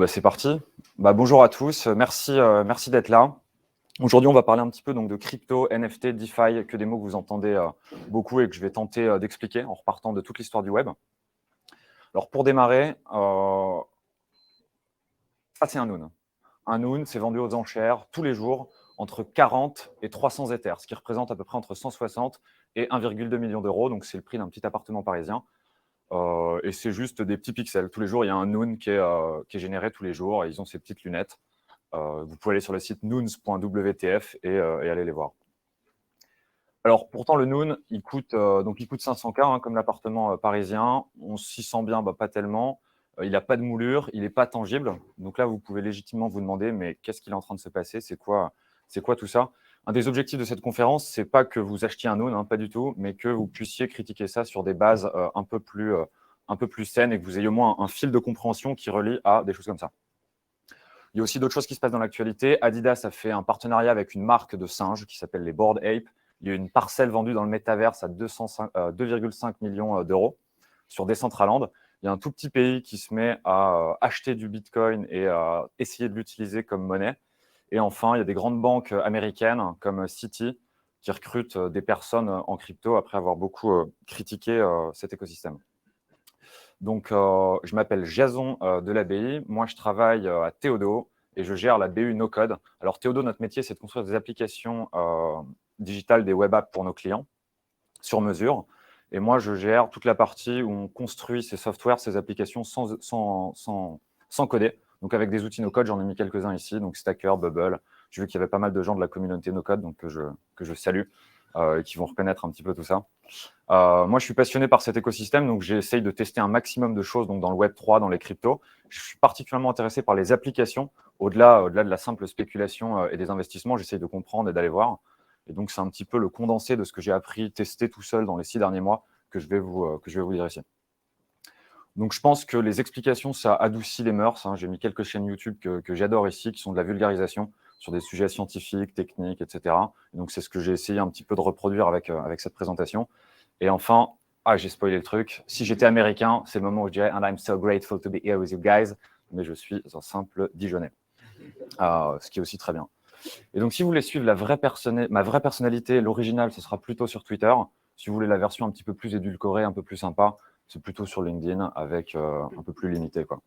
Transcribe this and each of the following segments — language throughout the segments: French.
C'est parti. Bonjour à tous, merci d'être là. Aujourd'hui, on va parler un petit peu donc, de crypto, NFT, DeFi, que des mots que vous entendez beaucoup et que je vais tenter d'expliquer en repartant de toute l'histoire du web. Alors pour démarrer, ça c'est un Noon. Un Noon, c'est vendu aux enchères tous les jours entre 40 et 300 Ethers, ce qui représente à peu près entre 160 et 1,2 million d'euros. Donc c'est le prix d'un petit appartement parisien. Et c'est juste des petits pixels. Tous les jours, il y a un Noon qui est généré tous les jours et ils ont ces petites lunettes. Vous pouvez aller sur le site noons.wtf et aller les voir. Alors pourtant le Noon, il coûte 500K comme l'appartement parisien. On s'y sent bien, pas tellement. Il n'a pas de moulure, il n'est pas tangible. Donc là, vous pouvez légitimement vous demander, mais qu'est-ce qu'il est en train de se passer? C'est quoi tout ça? Un des objectifs de cette conférence, c'est pas que vous achetiez un Noon, pas du tout, mais que vous puissiez critiquer ça sur des bases un peu plus saines et que vous ayez au moins un fil de compréhension qui relie à des choses comme ça. Il y a aussi d'autres choses qui se passent dans l'actualité. Adidas a fait un partenariat avec une marque de singes qui s'appelle les Bored Ape. Il y a une parcelle vendue dans le métaverse à 2,5 millions d'euros sur Decentraland. Il y a un tout petit pays qui se met à acheter du Bitcoin et à essayer de l'utiliser comme monnaie. Et enfin, il y a des grandes banques américaines comme Citi qui recrutent des personnes en crypto après avoir beaucoup critiqué cet écosystème. Donc, je m'appelle Jason de la BI. Moi, je travaille à Théodo et je gère la BU No Code. Alors, Théodo, notre métier, c'est de construire des applications digitales, des web apps pour nos clients sur mesure. Et moi, je gère toute la partie où on construit ces softwares, ces applications sans coder. Donc, avec des outils No Code, j'en ai mis quelques-uns ici. Donc, Stacker, Bubble. J'ai vu qu'il y avait pas mal de gens de la communauté No Code, donc que je salue et qui vont reconnaître un petit peu tout ça. Moi, je suis passionné par cet écosystème, donc j'essaye de tester un maximum de choses donc dans le Web3, dans les cryptos. Je suis particulièrement intéressé par les applications. Au-delà de la simple spéculation et des investissements, j'essaye de comprendre et d'aller voir. Et donc, c'est un petit peu le condensé de ce que j'ai appris, testé tout seul dans les 6 derniers mois que je vais vous dire ici. Donc, je pense que les explications, ça adoucit les mœurs. J'ai mis quelques chaînes YouTube que j'adore ici, qui sont de la vulgarisation sur des sujets scientifiques, techniques, etc. Et donc, c'est ce que j'ai essayé un petit peu de reproduire avec cette présentation. Et enfin, j'ai spoilé le truc. Si j'étais américain, c'est le moment où je dirais « And I'm so grateful to be here with you guys », mais je suis un simple Dijonnais, ce qui est aussi très bien. Et donc, si vous voulez suivre ma vraie personnalité, l'original, ce sera plutôt sur Twitter. Si vous voulez la version un petit peu plus édulcorée, un peu plus sympa, c'est plutôt sur LinkedIn avec un peu plus limité, quoi.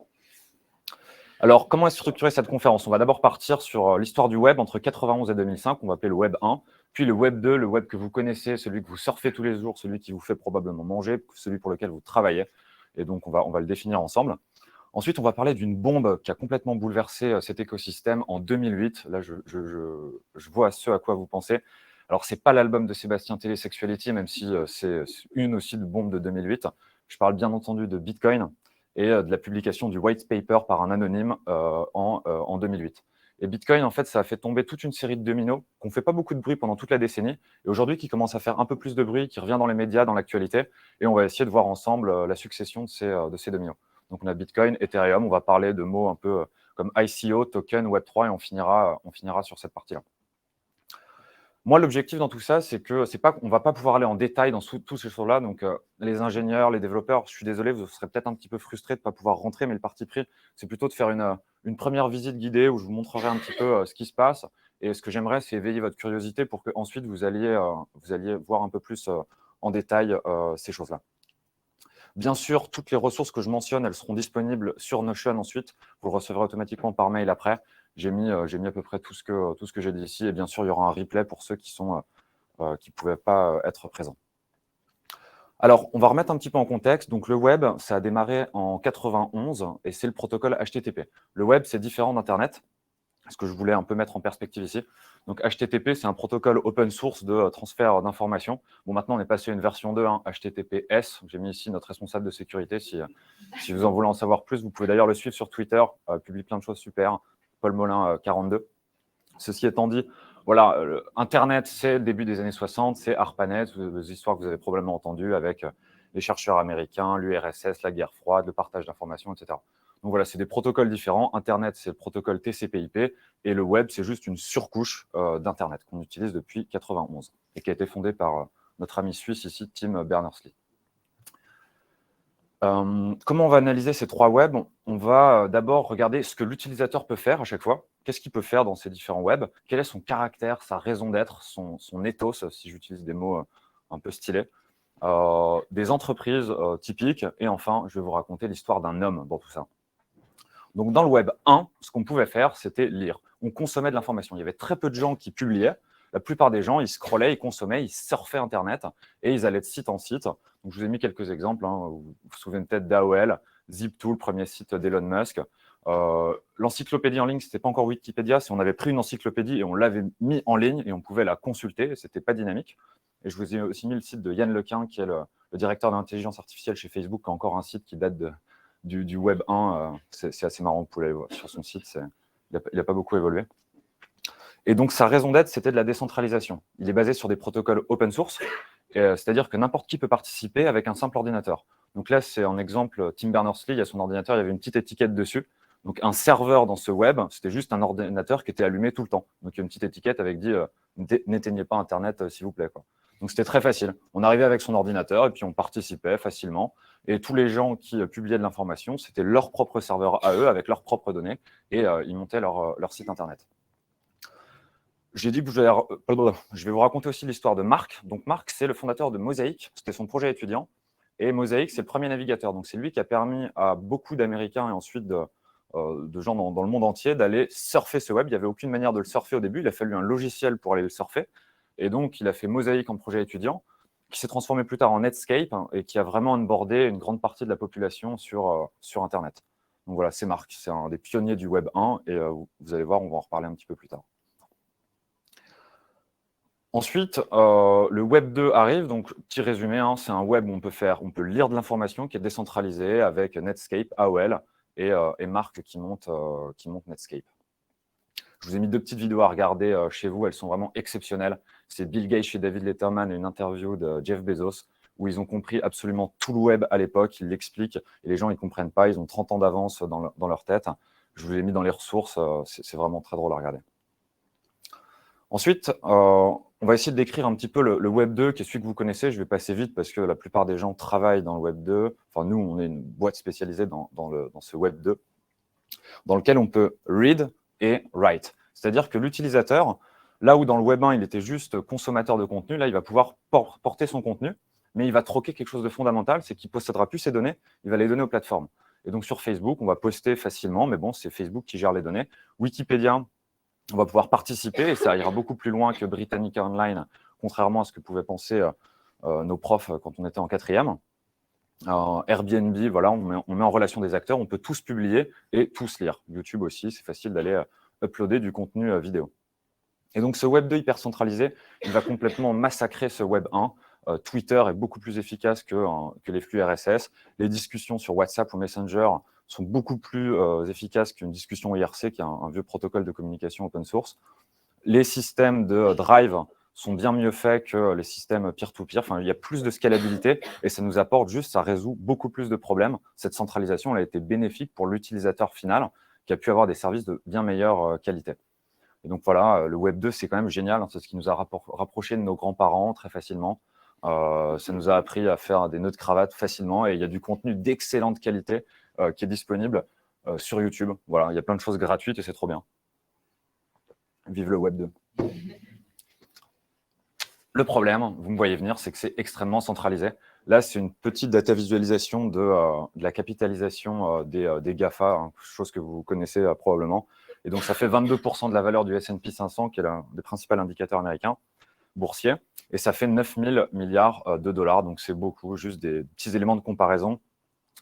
Alors, comment est structurée cette conférence? On va d'abord partir sur l'histoire du web entre 91 et 2005, on va appeler le web 1, puis le web 2, le web que vous connaissez, celui que vous surfez tous les jours, celui qui vous fait probablement manger, celui pour lequel vous travaillez. Et donc, on va le définir ensemble. Ensuite, on va parler d'une bombe qui a complètement bouleversé cet écosystème en 2008. Là, je vois ce à quoi vous pensez. Alors, ce n'est pas l'album de Sébastien Tellier, Sexuality, même si c'est une aussi de bombe de 2008. Je parle bien entendu de Bitcoin et de la publication du white paper par un anonyme en 2008. Et Bitcoin, en fait, ça a fait tomber toute une série de dominos qui n'ont fait pas beaucoup de bruit pendant toute la décennie, et aujourd'hui qui commence à faire un peu plus de bruit, qui revient dans les médias, dans l'actualité, et on va essayer de voir ensemble la succession de ces dominos. Donc, on a Bitcoin, Ethereum, on va parler de mots un peu comme ICO, token, Web3, et on finira sur cette partie-là. Moi, l'objectif dans tout ça, c'est que on ne va pas pouvoir aller en détail dans tous ces choses-là. Donc, les ingénieurs, les développeurs, je suis désolé, vous serez peut-être un petit peu frustrés de ne pas pouvoir rentrer, mais le parti pris, c'est plutôt de faire une première visite guidée où je vous montrerai un petit peu ce qui se passe. Et ce que j'aimerais, c'est éveiller votre curiosité pour qu'ensuite vous alliez voir un peu plus en détail ces choses-là. Bien sûr, toutes les ressources que je mentionne, elles seront disponibles sur Notion ensuite. Vous le recevrez automatiquement par mail après. J'ai mis à peu près tout ce que j'ai dit ici. Et bien sûr, il y aura un replay pour ceux qui ne pouvaient pas être présents. Alors, on va remettre un petit peu en contexte. Donc, le web, ça a démarré en 91 et c'est le protocole HTTP. Le web, c'est différent d'Internet. Ce que je voulais un peu mettre en perspective ici. Donc, HTTP, c'est un protocole open source de transfert d'informations. Bon, maintenant, on est passé à une version 2, HTTPS. J'ai mis ici notre responsable de sécurité. Si vous en voulez en savoir plus, vous pouvez d'ailleurs le suivre sur Twitter. Il publie plein de choses super. Paul Molin, 42. Ceci étant dit, voilà, Internet, c'est le début des années 60, c'est ARPANET, des histoires que vous avez probablement entendues avec les chercheurs américains, l'URSS, la guerre froide, le partage d'informations, etc. Donc voilà, c'est des protocoles différents. Internet, c'est le protocole TCP/IP et le web, c'est juste une surcouche d'Internet qu'on utilise depuis 91 et qui a été fondée par notre ami suisse ici, Tim Berners-Lee. Comment on va analyser ces 3 webs? On va d'abord regarder ce que l'utilisateur peut faire à chaque fois. Qu'est-ce qu'il peut faire dans ces différents webs? Quel est son caractère, sa raison d'être, son ethos, si j'utilise des mots un peu stylés. Des entreprises typiques. Et enfin, je vais vous raconter l'histoire d'un homme dans tout ça. Donc, dans le web 1, ce qu'on pouvait faire, c'était lire. On consommait de l'information. Il y avait très peu de gens qui publiaient. La plupart des gens, ils scrollaient, ils consommaient, ils surfaient Internet et ils allaient de site en site. Donc, je vous ai mis quelques exemples. Vous vous souvenez peut-être d'AOL, Zip2, le premier site d'Elon Musk. L'encyclopédie en ligne, ce n'était pas encore Wikipédia. Si on avait pris une encyclopédie et on l'avait mis en ligne et on pouvait la consulter, ce n'était pas dynamique. Et je vous ai aussi mis le site de Yann Lequin, qui est le directeur d'intelligence artificielle chez Facebook, qui a encore un site qui date du Web 1. C'est assez marrant, vous pouvez aller voir sur son site. Il n'a pas beaucoup évolué. Et donc, sa raison d'être, c'était de la décentralisation. Il est basé sur des protocoles open source, c'est-à-dire que n'importe qui peut participer avec un simple ordinateur. Donc là, c'est un exemple, Tim Berners-Lee, à son ordinateur, il y avait une petite étiquette dessus. Donc, un serveur dans ce web, c'était juste un ordinateur qui était allumé tout le temps. Donc, il y a une petite étiquette avec dit n'éteignez pas Internet, s'il vous plaît, quoi. Donc, c'était très facile. On arrivait avec son ordinateur et puis on participait facilement. Et tous les gens qui publiaient de l'information, c'était leur propre serveur à eux, avec leurs propres données, et ils montaient leur site Internet. J'ai dit que je vais vous raconter aussi l'histoire de Marc. Donc, Marc, c'est le fondateur de Mosaic. C'était son projet étudiant. Et Mosaic, c'est le premier navigateur. Donc, c'est lui qui a permis à beaucoup d'Américains et ensuite de gens dans le monde entier d'aller surfer ce web. Il n'y avait aucune manière de le surfer au début. Il a fallu un logiciel pour aller le surfer. Et donc, il a fait Mosaic en projet étudiant, qui s'est transformé plus tard en Netscape et qui a vraiment onboardé une grande partie de la population sur Internet. Donc voilà, c'est Marc. C'est un des pionniers du Web 1. Et vous allez voir, on va en reparler un petit peu plus tard. Ensuite, le Web 2 arrive. Donc, petit résumé, c'est un web où on peut lire de l'information qui est décentralisée avec Netscape, AOL et Marc qui monte Netscape. Je vous ai mis 2 petites vidéos à regarder chez vous. Elles sont vraiment exceptionnelles. C'est Bill Gates chez David Letterman et une interview de Jeff Bezos où ils ont compris absolument tout le web à l'époque. Ils l'expliquent et les gens, ils ne comprennent pas. Ils ont 30 ans d'avance dans leur tête. Je vous l'ai mis dans les ressources. C'est vraiment très drôle à regarder. Ensuite, on va essayer de décrire un petit peu le Web 2, qui est celui que vous connaissez. Je vais passer vite parce que la plupart des gens travaillent dans le Web 2. Enfin, nous, on est une boîte spécialisée dans ce Web 2, dans lequel on peut read et write. C'est-à-dire que l'utilisateur, là où dans le Web 1, il était juste consommateur de contenu, là, il va pouvoir porter son contenu, mais il va troquer quelque chose de fondamental, c'est qu'il ne possédera plus ses données, il va les donner aux plateformes. Et donc, sur Facebook, on va poster facilement, mais bon, c'est Facebook qui gère les données. Wikipédia, on va pouvoir participer et ça ira beaucoup plus loin que Britannica Online, contrairement à ce que pouvaient penser nos profs quand on était en 4e. Airbnb, voilà, on met en relation des acteurs, on peut tous publier et tous lire. YouTube aussi, c'est facile d'aller uploader du contenu vidéo. Et donc, ce Web 2 hyper centralisé, il va complètement massacrer ce Web 1. Twitter est beaucoup plus efficace que les flux RSS. Les discussions sur WhatsApp ou Messenger sont beaucoup plus efficaces qu'une discussion IRC, qui est un vieux protocole de communication open source. Les systèmes de Drive sont bien mieux faits que les systèmes peer-to-peer. Enfin, il y a plus de scalabilité et ça nous apporte juste, ça résout beaucoup plus de problèmes. Cette centralisation, elle a été bénéfique pour l'utilisateur final qui a pu avoir des services de bien meilleure qualité. Et donc voilà, le Web 2, c'est quand même génial. C'est ce qui nous a rapproché de nos grands-parents très facilement. Ça nous a appris à faire des nœuds de cravate facilement et il y a du contenu d'excellente qualité qui est disponible sur YouTube. Voilà, il y a plein de choses gratuites et c'est trop bien. Vive le Web 2. Le problème, vous me voyez venir, c'est que c'est extrêmement centralisé. Là, c'est une petite data visualisation de la capitalisation des GAFA, chose que vous connaissez probablement. Et donc, ça fait 22% de la valeur du S&P 500, qui est l'un des principaux indicateurs américains boursiers. Et ça fait 9 000 milliards de dollars. Donc, c'est beaucoup, juste des petits éléments de comparaison.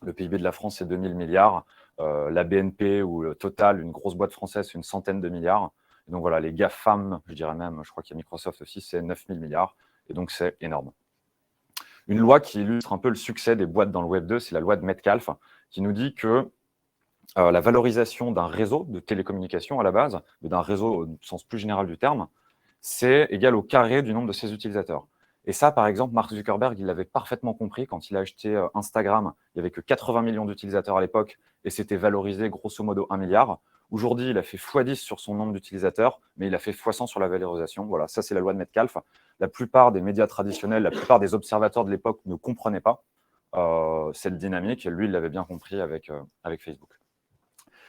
Le PIB de la France, c'est 2 000 milliards. La BNP ou le Total, une grosse boîte française, c'est une centaine de milliards. Et donc voilà, les GAFAM, je dirais même, je crois qu'il y a Microsoft aussi, c'est 9 000 milliards. Et donc, c'est énorme. Une loi qui illustre un peu le succès des boîtes dans le Web 2, c'est la loi de Metcalfe, qui nous dit que la valorisation d'un réseau de télécommunications à la base, mais d'un réseau au sens plus général du terme, c'est égal au carré du nombre de ses utilisateurs. Et ça, par exemple, Mark Zuckerberg, il l'avait parfaitement compris quand il a acheté Instagram. Il n'y avait que 80 millions d'utilisateurs à l'époque et c'était valorisé grosso modo 1 milliard. Aujourd'hui, il a fait x10 sur son nombre d'utilisateurs, mais il a fait x100 sur la valorisation. Voilà, ça, c'est la loi de Metcalfe. La plupart des médias traditionnels, la plupart des observateurs de l'époque ne comprenaient pas. cette dynamique, et lui, il l'avait bien compris avec Facebook.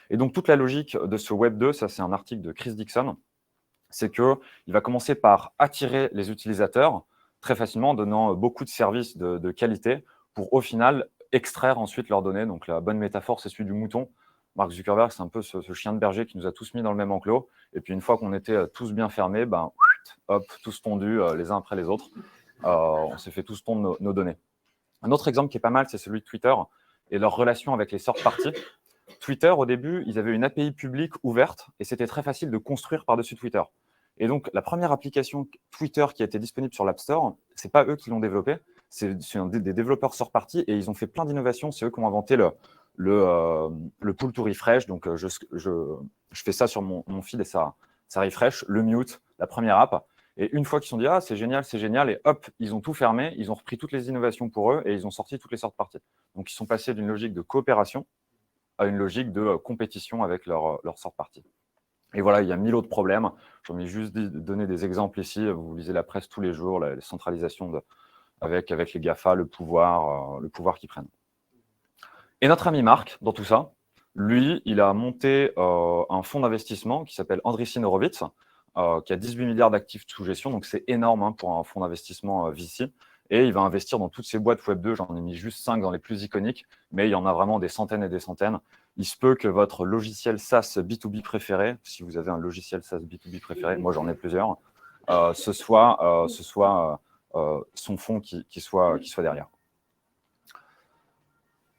Et donc, toute la logique de ce Web 2, ça c'est un article de Chris Dixon, c'est qu'il va commencer par attirer les utilisateurs très facilement en donnant beaucoup de services de qualité pour au final extraire ensuite leurs données. Donc la bonne métaphore, c'est celui du mouton. Mark Zuckerberg, c'est un peu ce chien de berger qui nous a tous mis dans le même enclos. Et puis une fois qu'on était tous bien fermés, ben, hop, tous tondus les uns après les autres. On s'est fait tous tondre nos données. Un autre exemple qui est pas mal, c'est celui de Twitter et leur relation avec les third parties. Twitter, au début, ils avaient une API publique ouverte et c'était très facile de construire par-dessus Twitter. Et donc, la première application Twitter qui a été disponible sur l'App Store, ce n'est pas eux qui l'ont développée, c'est des développeurs third party et ils ont fait plein d'innovations. C'est eux qui ont inventé le pull to refresh. Donc, je fais ça sur mon feed et ça refresh, le mute, la première app. Et une fois qu'ils se sont dit « Ah, c'est génial », et hop, ils ont tout fermé, ils ont repris toutes les innovations pour eux et ils ont sorti toutes les third parties. Donc, ils sont passés d'une logique de coopération à une logique de compétition avec leur third party. Et voilà, il y a 1000 autres problèmes. J'en ai juste donné des exemples ici. Vous lisez la presse tous les jours, la centralisation avec les GAFA, le pouvoir qu'ils prennent. Et notre ami Marc, dans tout ça, lui, il a monté un fonds d'investissement qui s'appelle Andreessen Horowitz, qui a 18 milliards d'actifs sous gestion. Donc, c'est énorme pour un fonds d'investissement VC. Et il va investir dans toutes ces boîtes Web 2. J'en ai mis juste 5 dans les plus iconiques, mais il y en a vraiment des centaines et des centaines. Il se peut que votre logiciel SaaS B2B préféré, si vous avez un logiciel SaaS B2B préféré, moi j'en ai plusieurs, ce soit son fonds qui soit derrière.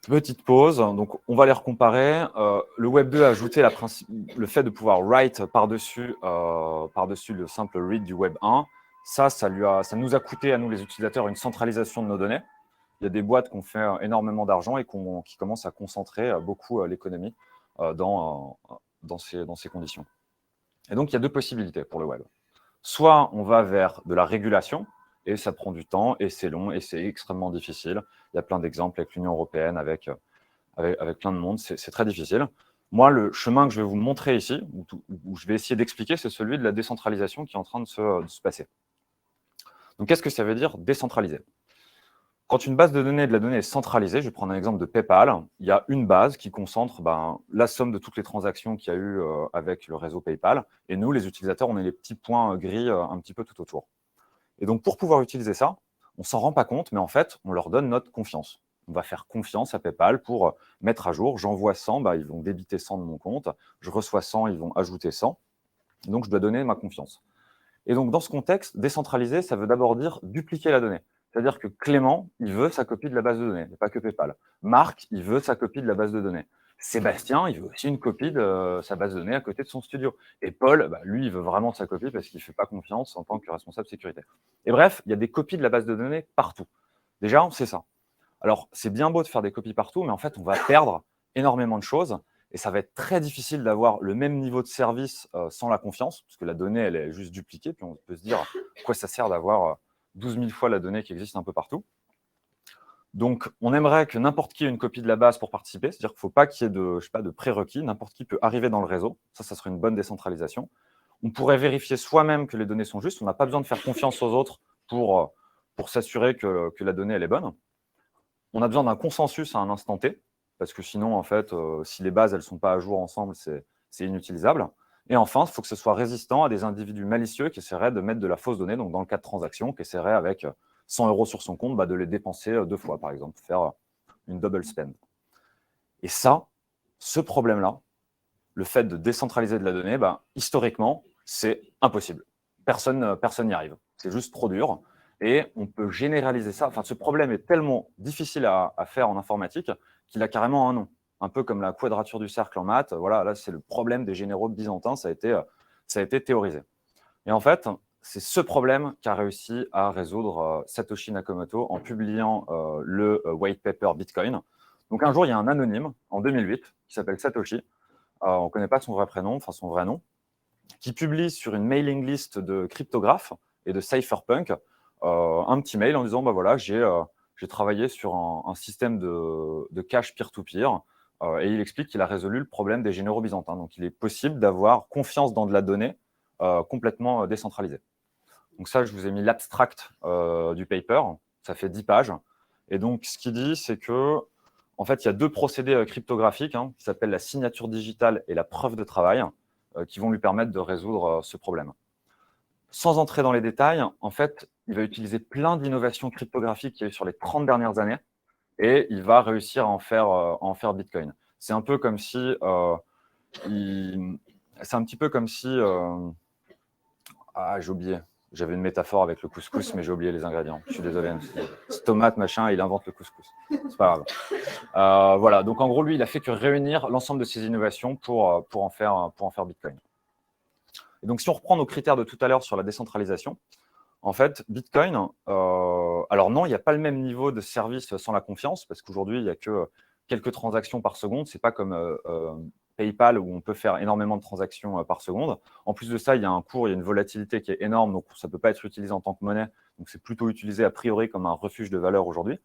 Petite pause, donc on va les recomparer. Le Web 2 a ajouté le fait de pouvoir write par-dessus le simple read du Web 1. Ça nous a coûté à nous les utilisateurs une centralisation de nos données. Il y a des boîtes qui ont fait énormément d'argent et qui commencent à concentrer beaucoup l'économie dans ces conditions. Et donc, il y a deux possibilités pour le web. Soit on va vers de la régulation, et ça prend du temps, et c'est long, et c'est extrêmement difficile. Il y a plein d'exemples avec l'Union européenne, avec plein de monde, c'est très difficile. Moi, le chemin que je vais vous montrer ici, où je vais essayer d'expliquer, c'est celui de la décentralisation qui est en train de se passer. Donc, qu'est-ce que ça veut dire décentraliser ? Quand une base de données de la donnée est centralisée, je vais prendre un exemple de PayPal, il y a une base qui concentre la somme de toutes les transactions qu'il y a eu avec le réseau PayPal. Et nous, les utilisateurs, on a les petits points gris un petit peu tout autour. Et donc, pour pouvoir utiliser ça, on ne s'en rend pas compte, mais en fait, on leur donne notre confiance. On va faire confiance à PayPal pour mettre à jour. J'envoie 100, ils vont débiter 100 de mon compte. Je reçois 100, ils vont ajouter 100. Donc, je dois donner ma confiance. Et donc, dans ce contexte, décentraliser, ça veut d'abord dire dupliquer la donnée. C'est-à-dire que Clément, il veut sa copie de la base de données, pas que PayPal. Marc, il veut sa copie de la base de données. Sébastien, il veut aussi une copie de sa base de données à côté de son studio. Et Paul, lui, il veut vraiment sa copie parce qu'il ne fait pas confiance en tant que responsable sécurité. Et bref, il y a des copies de la base de données partout. Déjà, on sait ça. Alors, c'est bien beau de faire des copies partout, mais en fait, on va perdre énormément de choses. Et ça va être très difficile d'avoir le même niveau de service sans la confiance, parce que la donnée, elle est juste dupliquée. Puis on peut se dire, à quoi ça sert d'avoir 12 000 fois la donnée qui existe un peu partout. Donc, on aimerait que n'importe qui ait une copie de la base pour participer, c'est-à-dire qu'il ne faut pas qu'il y ait de prérequis, n'importe qui peut arriver dans le réseau, ça serait une bonne décentralisation. On pourrait vérifier soi-même que les données sont justes, on n'a pas besoin de faire confiance aux autres pour s'assurer que la donnée elle est bonne. On a besoin d'un consensus à un instant T, parce que sinon, en fait, si les bases elles ne sont pas à jour ensemble, c'est inutilisable. Et enfin, il faut que ce soit résistant à des individus malicieux qui essaieraient de mettre de la fausse donnée, donc dans le cas de transactions, qui essaieraient avec 100 € sur son compte, de les dépenser 2 fois, par exemple, faire une double spend. Et ça, ce problème-là, le fait de décentraliser de la donnée, historiquement, c'est impossible. Personne n'y arrive. C'est juste trop dur. Et on peut généraliser ça. Enfin, ce problème est tellement difficile à faire en informatique qu'il a carrément un nom. Un peu comme la quadrature du cercle en maths. Voilà, là, c'est le problème des généraux byzantins. Ça a été théorisé. Et en fait, c'est ce problème qu'a réussi à résoudre Satoshi Nakamoto en publiant le white paper Bitcoin. Donc, un jour, il y a un anonyme, en 2008, qui s'appelle Satoshi. On ne connaît pas son vrai prénom, enfin son vrai nom, qui publie sur une mailing list de cryptographes et de cypherpunk un petit mail en disant voilà, j'ai travaillé sur un système de cache peer-to-peer et il explique qu'il a résolu le problème des généraux byzantins. Donc, il est possible d'avoir confiance dans de la donnée complètement décentralisée. Donc ça, je vous ai mis l'abstract du paper. Ça fait 10 pages. Et donc, ce qu'il dit, c'est que, en fait, il y a deux procédés cryptographiques qui s'appellent la signature digitale et la preuve de travail, qui vont lui permettre de résoudre ce problème. Sans entrer dans les détails, en fait, il va utiliser plein d'innovations cryptographiques qu'il y a eu sur les 30 dernières années et il va réussir à en faire Bitcoin. C'est un peu comme si c'est un petit peu comme si j'ai oublié. J'avais une métaphore avec le couscous, mais j'ai oublié les ingrédients. Je suis désolé. C'est tomate, machin, il invente le couscous. C'est pas grave. Voilà. Donc, en gros, lui, il a fait que réunir l'ensemble de ces innovations pour en faire Bitcoin. Et donc, si on reprend nos critères de tout à l'heure sur la décentralisation, en fait, Bitcoin, alors non, il n'y a pas le même niveau de service sans la confiance, parce qu'aujourd'hui, il n'y a que quelques transactions par seconde. Ce n'est pas comme PayPal où on peut faire énormément de transactions par seconde. En plus de ça, il y a un cours, il y a une volatilité qui est énorme, donc ça ne peut pas être utilisé en tant que monnaie. Donc, c'est plutôt utilisé a priori comme un refuge de valeur aujourd'hui.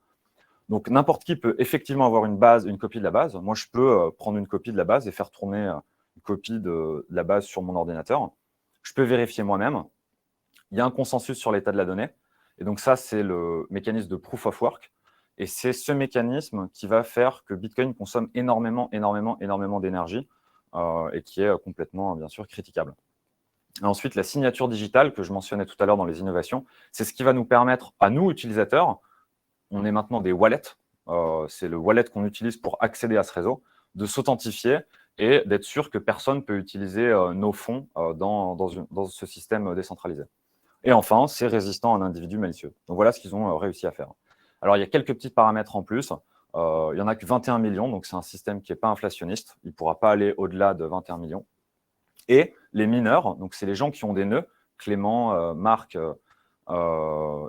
Donc, n'importe qui peut effectivement avoir une copie de la base. Moi, je peux prendre une copie de la base et faire tourner une copie de la base sur mon ordinateur. Je peux vérifier moi-même. Il y a un consensus sur l'état de la donnée. Et donc ça, c'est le mécanisme de proof of work. Et c'est ce mécanisme qui va faire que Bitcoin consomme énormément d'énergie et qui est complètement, bien sûr, critiquable. Et ensuite, la signature digitale que je mentionnais tout à l'heure dans les innovations, c'est ce qui va nous permettre, à nous, utilisateurs, on est maintenant des wallets, c'est le wallet qu'on utilise pour accéder à ce réseau, de s'authentifier et d'être sûr que personne ne peut utiliser nos fonds dans ce système décentralisé. Et enfin, c'est résistant à un individu malicieux. Donc voilà ce qu'ils ont réussi à faire. Alors, il y a quelques petits paramètres en plus. Il n'y en a que 21 millions, donc c'est un système qui n'est pas inflationniste. Il ne pourra pas aller au-delà de 21 millions. Et les mineurs, donc c'est les gens qui ont des nœuds, Clément, Marc,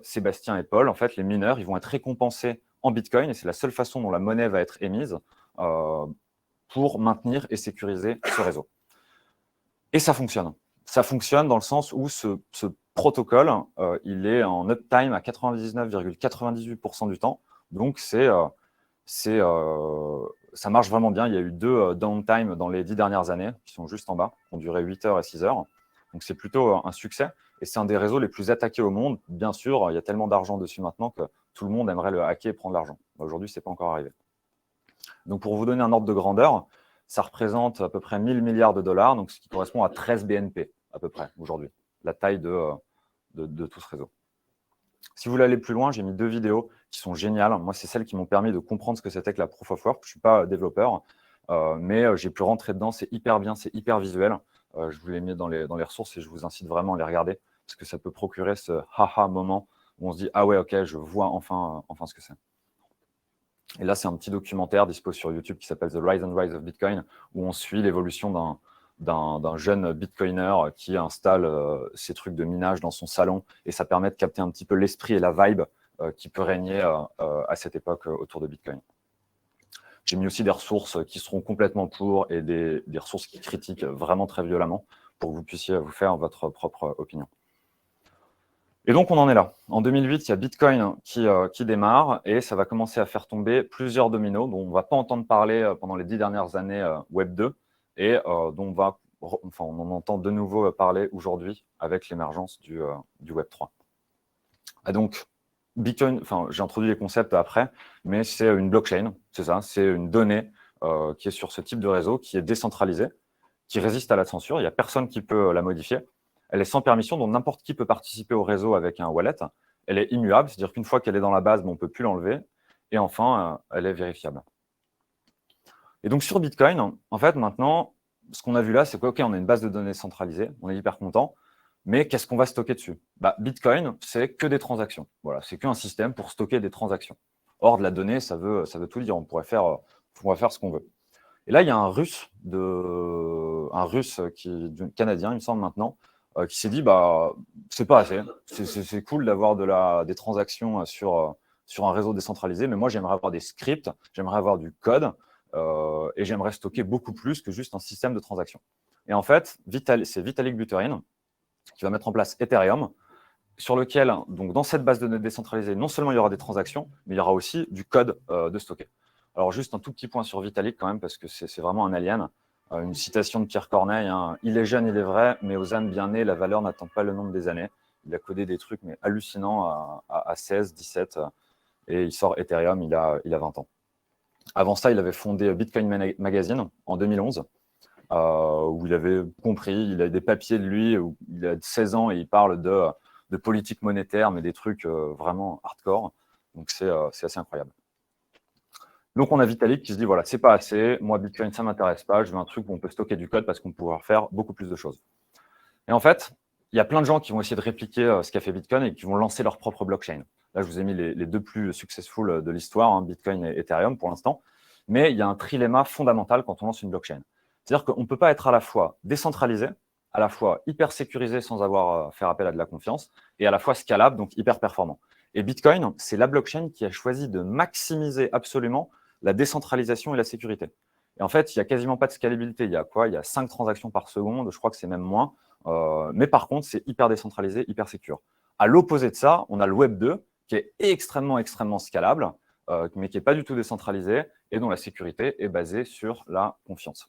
Sébastien et Paul, en fait, les mineurs, ils vont être récompensés en Bitcoin et c'est la seule façon dont la monnaie va être émise pour maintenir et sécuriser ce réseau. Et ça fonctionne. Ça fonctionne dans le sens où ce protocole, il est en uptime à 99,98% du temps. Donc, ça marche vraiment bien. Il y a eu 2 downtime dans les 10 dernières années, qui sont juste en bas, qui ont duré 8 heures et 6 heures. Donc, c'est plutôt un succès. Et c'est un des réseaux les plus attaqués au monde. Bien sûr, il y a tellement d'argent dessus maintenant que tout le monde aimerait le hacker et prendre l'argent. Aujourd'hui, ce n'est pas encore arrivé. Donc, pour vous donner un ordre de grandeur, ça représente à peu près 1000 milliards de dollars, donc ce qui correspond à 13 BNP à peu près aujourd'hui, la taille de tout ce réseau. Si vous voulez aller plus loin, j'ai mis 2 vidéos qui sont géniales. Moi, c'est celles qui m'ont permis de comprendre ce que c'était que la Proof of Work. Je ne suis pas développeur, mais j'ai pu rentrer dedans. C'est hyper bien, c'est hyper visuel. Je vous les mets dans les ressources et je vous incite vraiment à les regarder parce que ça peut procurer ce haha moment où on se dit « Ah ouais, ok, je vois enfin ce que c'est ». Et là, c'est un petit documentaire dispo sur YouTube qui s'appelle The Rise and Rise of Bitcoin, où on suit l'évolution d'un jeune bitcoiner qui installe ces trucs de minage dans son salon, et ça permet de capter un petit peu l'esprit et la vibe qui peut régner à cette époque autour de Bitcoin. J'ai mis aussi des ressources qui seront complètement pour et des ressources qui critiquent vraiment très violemment pour que vous puissiez vous faire votre propre opinion. Et donc, on en est là. En 2008, il y a Bitcoin qui démarre et ça va commencer à faire tomber plusieurs dominos dont on ne va pas entendre parler pendant les 10 dernières années Web 2 et dont on en entend de nouveau parler aujourd'hui avec l'émergence du Web 3. Et donc, Bitcoin, j'ai introduit les concepts après, mais c'est une blockchain, c'est ça, c'est une donnée qui est sur ce type de réseau, qui est décentralisée, qui résiste à la censure, il n'y a personne qui peut la modifier. Elle est sans permission, donc n'importe qui peut participer au réseau avec un wallet. Elle est immuable, c'est-à-dire qu'une fois qu'elle est dans la base, on ne peut plus l'enlever. Et enfin, elle est vérifiable. Et donc sur Bitcoin, en fait, maintenant, ce qu'on a vu là, c'est qu'on a une base de données centralisée, on est hyper content, mais qu'est-ce qu'on va stocker dessus ? Bitcoin, c'est que des transactions. Voilà, c'est qu'un système pour stocker des transactions. Or, de la donnée, ça veut tout dire. On pourrait faire ce qu'on veut. Et là, il y a un Russe Canadien, il me semble maintenant, qui s'est dit c'est pas assez. C'est cool d'avoir des transactions sur un réseau décentralisé, mais moi j'aimerais avoir des scripts, j'aimerais avoir du code et j'aimerais stocker beaucoup plus que juste un système de transactions. Et en fait, c'est Vitalik Buterin qui va mettre en place Ethereum, sur lequel, donc dans cette base de données décentralisée, non seulement il y aura des transactions, mais il y aura aussi du code de stocker. Alors juste un tout petit point sur Vitalik quand même, parce que c'est vraiment un alien. Une citation de Pierre Corneille, hein, « Il est jeune, il est vrai, mais aux âmes bien nées, la valeur n'attend pas le nombre des années. » Il a codé des trucs mais hallucinants à 16, 17. et il sort Ethereum il a 20 ans. Avant ça, il avait fondé Bitcoin Magazine en 2011, où il avait compris, il a des papiers de lui, où il a 16 ans et il parle de politique monétaire, mais des trucs vraiment hardcore. Donc, c'est assez incroyable. Donc, on a Vitalik qui se dit, voilà, c'est pas assez, moi, Bitcoin, ça m'intéresse pas, je veux un truc où on peut stocker du code parce qu'on peut pouvoir faire beaucoup plus de choses. Et en fait, il y a plein de gens qui vont essayer de répliquer ce qu'a fait Bitcoin et qui vont lancer leur propre blockchain. Là, je vous ai mis les deux plus successful de l'histoire, hein, Bitcoin et Ethereum pour l'instant. Mais il y a un trilemma fondamental quand on lance une blockchain. C'est-à-dire qu'on ne peut pas être à la fois décentralisé, à la fois hyper sécurisé sans avoir à faire appel à de la confiance, et à la fois scalable, donc hyper performant. Et Bitcoin, c'est la blockchain qui a choisi de maximiser absolument la décentralisation et la sécurité. Et en fait, il n'y a quasiment pas de scalabilité. Il y a quoi? Il y a 5 transactions par seconde, je crois que c'est même moins. Mais par contre, c'est hyper décentralisé, hyper sécure. À l'opposé de ça, on a le Web 2 qui est extrêmement scalable, mais qui n'est pas du tout décentralisé et dont la sécurité est basée sur la confiance.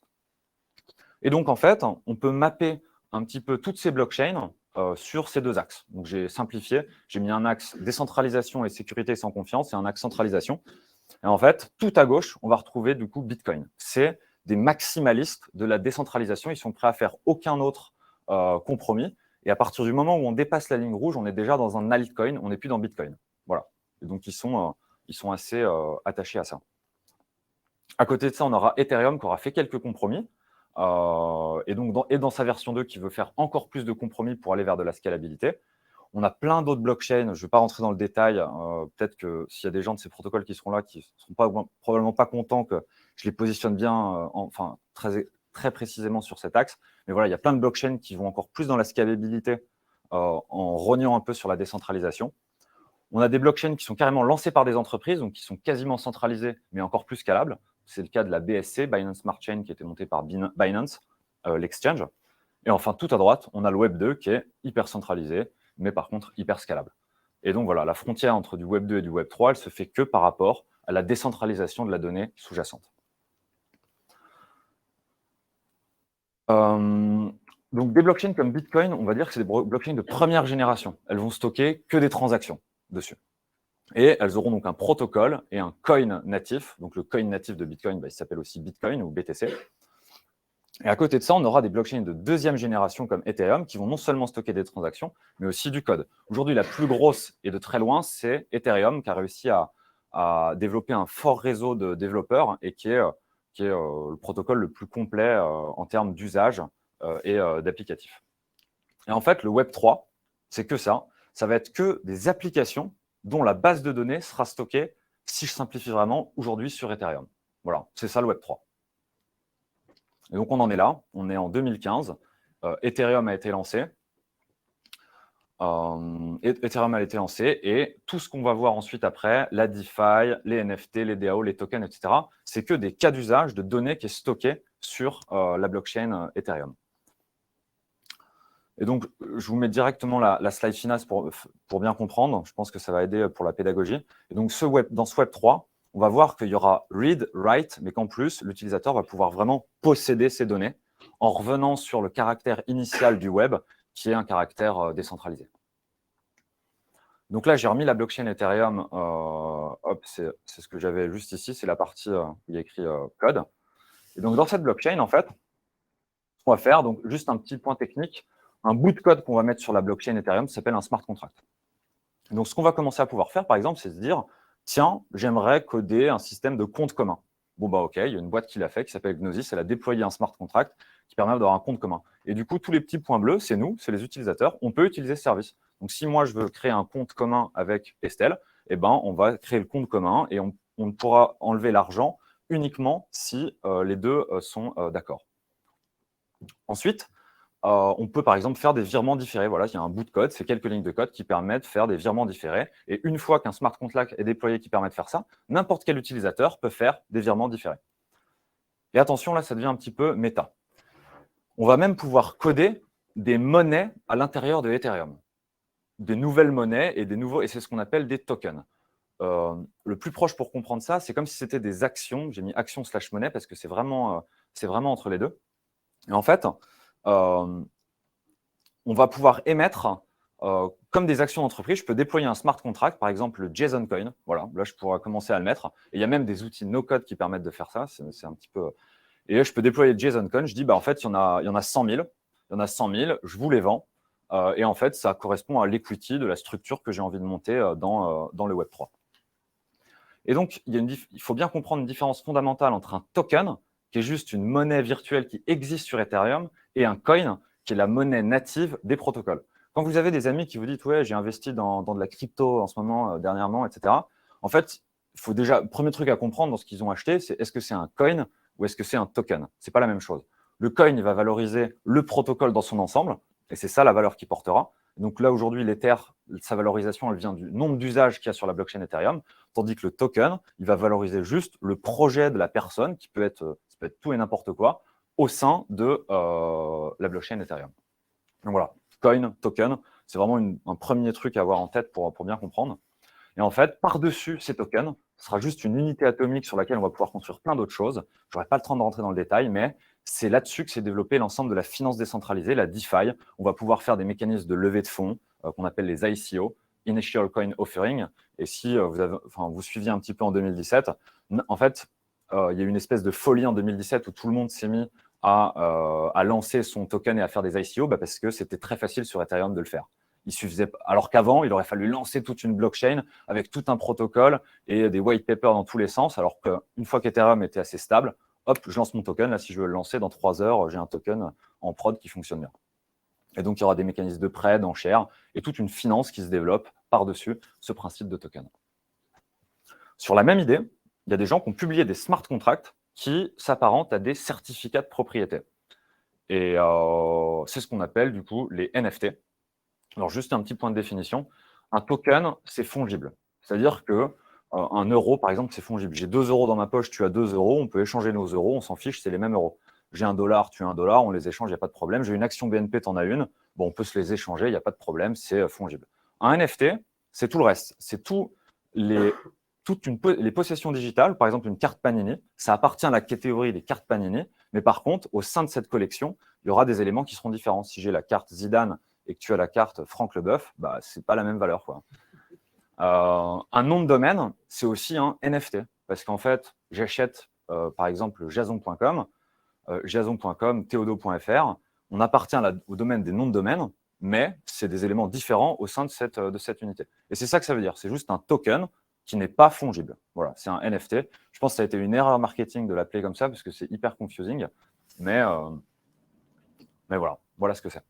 Et donc, en fait, on peut mapper un petit peu toutes ces blockchains sur ces deux axes. Donc, j'ai simplifié, j'ai mis un axe décentralisation et sécurité sans confiance et un axe centralisation. Et en fait, tout à gauche, on va retrouver du coup Bitcoin. C'est des maximalistes de la décentralisation. Ils sont prêts à faire aucun autre compromis. Et à partir du moment où on dépasse la ligne rouge, on est déjà dans un altcoin, on n'est plus dans Bitcoin. Voilà. Et donc, ils sont assez attachés à ça. À côté de ça, on aura Ethereum qui aura fait quelques compromis. Et donc, dans sa version 2, qui veut faire encore plus de compromis pour aller vers de la scalabilité. On a plein d'autres blockchains, je ne vais pas rentrer dans le détail. Peut-être que s'il y a des gens de ces protocoles qui seront là, qui ne seront probablement pas contents que je les positionne bien, très précisément sur cet axe. Mais voilà, il y a plein de blockchains qui vont encore plus dans la scalabilité en rognant un peu sur la décentralisation. On a des blockchains qui sont carrément lancées par des entreprises, donc qui sont quasiment centralisées, mais encore plus scalables. C'est le cas de la BSC, Binance Smart Chain, qui a été montée par Binance, l'exchange. Et enfin, tout à droite, on a le Web 2 qui est hyper centralisé, mais par contre hyper scalable. Et donc voilà, la frontière entre du Web 2 et du Web 3, elle se fait que par rapport à la décentralisation de la donnée sous-jacente. Donc des blockchains comme Bitcoin, on va dire que c'est des blockchains de première génération. Elles vont stocker que des transactions dessus. Et elles auront donc un protocole et un coin natif. Donc le coin natif de Bitcoin, il s'appelle aussi Bitcoin ou BTC. Et à côté de ça, on aura des blockchains de deuxième génération comme Ethereum qui vont non seulement stocker des transactions, mais aussi du code. Aujourd'hui, la plus grosse et de très loin, c'est Ethereum qui a réussi à développer un fort réseau de développeurs et qui est le protocole le plus complet en termes d'usage et d'applicatifs. Et en fait, le Web 3, c'est que ça. Ça va être que des applications dont la base de données sera stockée, si je simplifie vraiment, aujourd'hui sur Ethereum. Voilà, c'est ça le Web 3. Et donc, on en est là. On est en 2015. Ethereum a été lancé. Et tout ce qu'on va voir ensuite après, la DeFi, les NFT, les DAO, les tokens, etc., c'est que des cas d'usage de données qui est stockée sur la blockchain Ethereum. Et donc, je vous mets directement la slide finale pour bien comprendre. Je pense que ça va aider pour la pédagogie. Et donc, dans ce Web 3, on va voir qu'il y aura read, write, mais qu'en plus, l'utilisateur va pouvoir vraiment posséder ces données en revenant sur le caractère initial du web, qui est un caractère décentralisé. Donc là, j'ai remis la blockchain Ethereum. C'est ce que j'avais juste ici. C'est la partie où il y a écrit code. Et donc, dans cette blockchain, en fait, ce qu'on va faire, donc juste un petit point technique, un bout de code qu'on va mettre sur la blockchain Ethereum s'appelle un smart contract. Donc, ce qu'on va commencer à pouvoir faire, par exemple, c'est se dire, tiens, j'aimerais coder un système de compte commun. Bon, bah, OK, il y a une boîte qui l'a fait, qui s'appelle Gnosis, elle a déployé un smart contract qui permet d'avoir un compte commun. Et du coup, tous les petits points bleus, c'est nous, c'est les utilisateurs, on peut utiliser ce service. Donc, si moi, je veux créer un compte commun avec Estelle, eh ben, on va créer le compte commun et on pourra enlever l'argent uniquement si les deux sont d'accord. Ensuite, on peut par exemple faire des virements différés. Voilà, il y a un bout de code, c'est quelques lignes de code qui permettent de faire des virements différés. Et une fois qu'un smart contract est déployé qui permet de faire ça, n'importe quel utilisateur peut faire des virements différés. Et attention, là, ça devient un petit peu méta. On va même pouvoir coder des monnaies à l'intérieur de Ethereum. Des nouvelles monnaies et c'est ce qu'on appelle des tokens. Le plus proche pour comprendre ça, c'est comme si c'était des actions. J'ai mis action / monnaie parce que c'est vraiment entre les deux. Et en fait, on va pouvoir émettre comme des actions d'entreprise, je peux déployer un smart contract, par exemple le JSON Coin. Voilà, là, je pourrais commencer à le mettre. Et il y a même des outils no-code qui permettent de faire ça. C'est un petit peu… Et là, je peux déployer le JSON Coin. Je dis, en fait, il y en a 100 000. Il y en a 100 000, je vous les vends. Et en fait, ça correspond à l'equity de la structure que j'ai envie de monter dans le Web3. Et donc, il faut bien comprendre une différence fondamentale entre un token, qui est juste une monnaie virtuelle qui existe sur Ethereum, et un coin, qui est la monnaie native des protocoles. Quand vous avez des amis qui vous disent « Ouais, j'ai investi dans de la crypto en ce moment, dernièrement, etc. » En fait, il faut déjà, le premier truc à comprendre dans ce qu'ils ont acheté, c'est est-ce que c'est un coin ou est-ce que c'est un token? Ce n'est pas la même chose. Le coin, il va valoriser le protocole dans son ensemble, et c'est ça la valeur qu'il portera. Donc là, aujourd'hui, l'Ether, sa valorisation, elle vient du nombre d'usages qu'il y a sur la blockchain Ethereum, tandis que le token, il va valoriser juste le projet de la personne, ça peut être tout et n'importe quoi, au sein de la blockchain Ethereum. Donc voilà, coin, token, c'est vraiment un premier truc à avoir en tête pour bien comprendre. Et en fait, par-dessus ces tokens, ce sera juste une unité atomique sur laquelle on va pouvoir construire plein d'autres choses. Je n'aurai pas le temps de rentrer dans le détail, mais c'est là-dessus que s'est développé l'ensemble de la finance décentralisée, la DeFi. On va pouvoir faire des mécanismes de levée de fonds qu'on appelle les ICO, Initial Coin Offering. Et si vous suiviez un petit peu en 2017, en fait, il y a eu une espèce de folie en 2017 où tout le monde s'est mis à lancer son token et à faire des ICO parce que c'était très facile sur Ethereum de le faire. Il suffisait, alors qu'avant, il aurait fallu lancer toute une blockchain avec tout un protocole et des white papers dans tous les sens, alors qu'une fois qu'Ethereum était assez stable, hop, je lance mon token. Là, si je veux le lancer dans 3 heures, j'ai un token en prod qui fonctionne bien. Et donc, il y aura des mécanismes de prêt, d'enchères et toute une finance qui se développe par-dessus ce principe de token. Sur la même idée, il y a des gens qui ont publié des smart contracts qui s'apparentent à des certificats de propriété. Et c'est ce qu'on appelle du coup les NFT. Alors, juste un petit point de définition. Un token, c'est fongible. C'est-à-dire que un euro, par exemple, c'est fongible. J'ai 2 euros dans ma poche, tu as 2 euros, on peut échanger nos euros, on s'en fiche, c'est les mêmes euros. J'ai $1, tu as $1, on les échange, il n'y a pas de problème. J'ai une action BNP, tu en as une, bon, on peut se les échanger, il n'y a pas de problème, c'est fongible. Un NFT, c'est tout le reste. C'est toutes les possessions digitales, par exemple une carte Panini, ça appartient à la catégorie des cartes Panini, mais par contre, au sein de cette collection, il y aura des éléments qui seront différents. Si j'ai la carte Zidane et que tu as la carte Franck Leboeuf, ce n'est pas la même valeur, quoi. Un nom de domaine, c'est aussi un NFT, parce qu'en fait, j'achète par exemple jason.com, theodo.fr, on appartient au domaine des noms de domaine, mais c'est des éléments différents au sein de cette unité. Et c'est ça que ça veut dire, c'est juste un token qui n'est pas fongible. Voilà, c'est un NFT. Je pense que ça a été une erreur marketing de l'appeler comme ça, parce que c'est hyper confusing, mais voilà ce que c'est.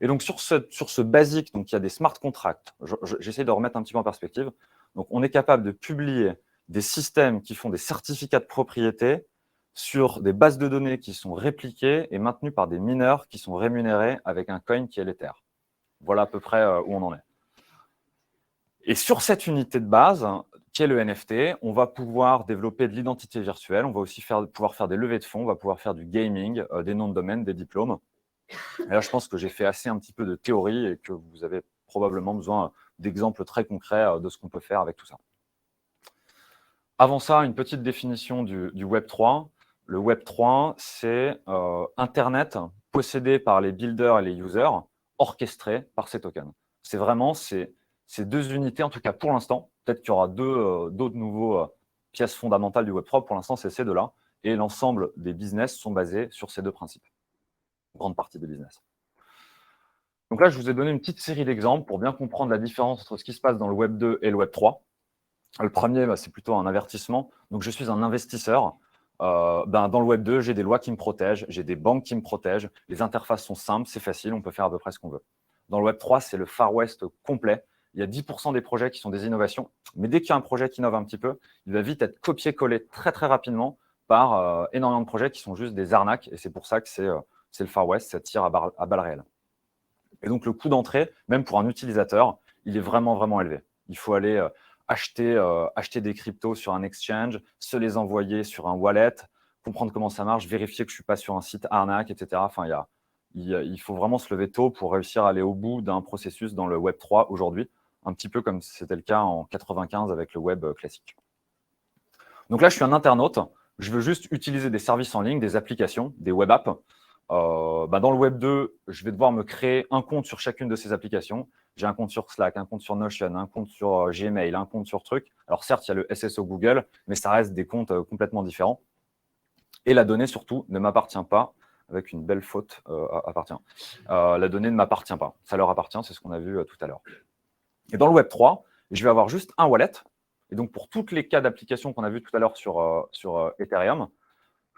Et donc, sur ce basique, donc, il y a des smart contracts. J'essaie de remettre un petit peu en perspective. Donc, on est capable de publier des systèmes qui font des certificats de propriété sur des bases de données qui sont répliquées et maintenues par des mineurs qui sont rémunérés avec un coin qui est l'Ether. Voilà à peu près où on en est. Et sur cette unité de base, qui est le NFT, on va pouvoir développer de l'identité virtuelle. On va aussi pouvoir faire des levées de fonds. On va pouvoir faire du gaming, des noms de domaine, des diplômes. Et là, je pense que j'ai fait assez un petit peu de théorie et que vous avez probablement besoin d'exemples très concrets de ce qu'on peut faire avec tout ça. Avant ça, une petite définition du Web3. Le Web3, c'est Internet possédé par les builders et les users, orchestré par ces tokens. C'est vraiment ces 2 unités, en tout cas pour l'instant. Peut-être qu'il y aura d'autres nouveaux pièces fondamentales du Web3. Pour l'instant, c'est ces 2-là. Et l'ensemble des business sont basés sur ces 2 principes. Grande partie des business. Donc là, je vous ai donné une petite série d'exemples pour bien comprendre la différence entre ce qui se passe dans le Web 2 et le Web 3. Le premier, c'est plutôt un avertissement. Donc, je suis un investisseur. Dans le Web 2, j'ai des lois qui me protègent, j'ai des banques qui me protègent. Les interfaces sont simples, c'est facile, on peut faire à peu près ce qu'on veut. Dans le Web 3, c'est le Far West complet. Il y a 10% des projets qui sont des innovations. Mais dès qu'il y a un projet qui innove un petit peu, il va vite être copié-collé très, très rapidement par énormément de projets qui sont juste des arnaques. Et c'est pour ça que c'est le Far West, ça tire à balles réelles. Et donc, le coût d'entrée, même pour un utilisateur, il est vraiment, vraiment élevé. Il faut aller acheter des cryptos sur un exchange, se les envoyer sur un wallet, comprendre comment ça marche, vérifier que je ne suis pas sur un site arnaque, etc. Enfin, il faut vraiment se lever tôt pour réussir à aller au bout d'un processus dans le Web 3 aujourd'hui, un petit peu comme c'était le cas en 95 avec le web classique. Donc là, je suis un internaute. Je veux juste utiliser des services en ligne, des applications, des web apps. Dans le Web 2, je vais devoir me créer un compte sur chacune de ces applications. J'ai un compte sur Slack, un compte sur Notion, un compte sur Gmail, un compte sur truc. Alors certes, il y a le SSO Google, mais ça reste des comptes complètement différents. Et la donnée, surtout, ne m'appartient pas, avec une belle faute, appartient. La donnée ne m'appartient pas. Ça leur appartient, c'est ce qu'on a vu tout à l'heure. Et dans le Web 3, je vais avoir juste un wallet. Et donc, pour tous les cas d'application qu'on a vu tout à l'heure sur Ethereum,